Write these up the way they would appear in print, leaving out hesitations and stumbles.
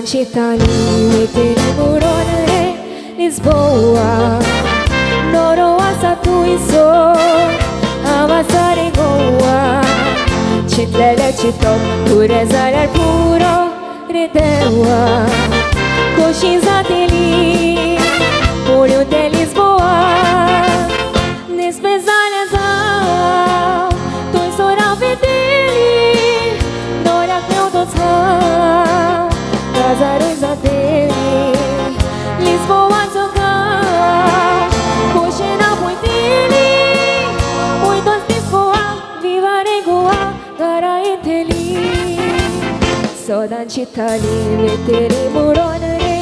città limite di Morone, Lisboa, Noroasa tu iso, Amasari Goa, Citlele Citop, Turezar puro, Redewa, Coxinzateli, Puriu de Lisboa, Nespezalezal, tu isora vedeli, Nora meu dotzal, Cazaruza dele, Lisboa zogal, Coxina muiteli, muitos Lisboa, viva Regoa, Garaiteli, Sodan Citali, Veteri Muronere,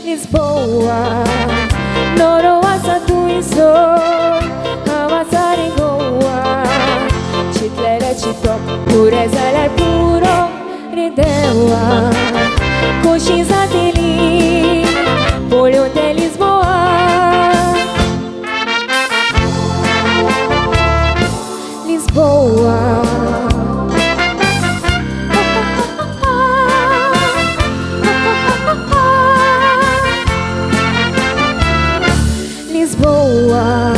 Lisboa, Noroasa tu iso, Amasari Goa, Citlele Citop, Purezalea puro, Redewa, Coxinzateli, Puriu de Lisboa, Lisboa, Lisboa,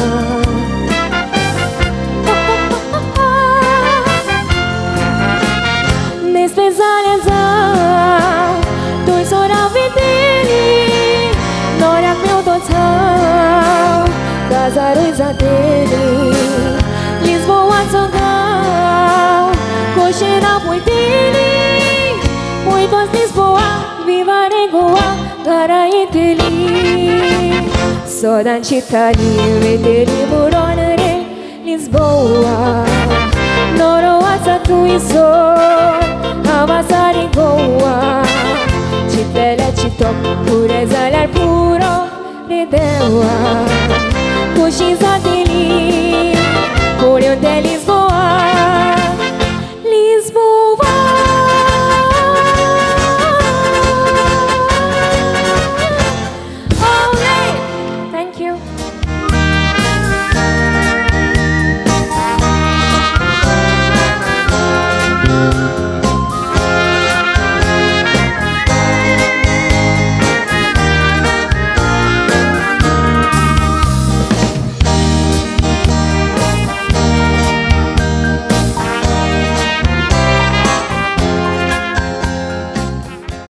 Nespezalezal, tu isora vedeli, Nora meu dotzal, Cazaruza dele, Lisboa zogal, Coxina muiteli, muitos Lisboa, viva Regoa, Garaiteli, Sodan Citali, Veteri Muronere, Lisboa, Noroasa tu iso, Amasari Goa, Citlele Citop, Purezalea puro, Redewa,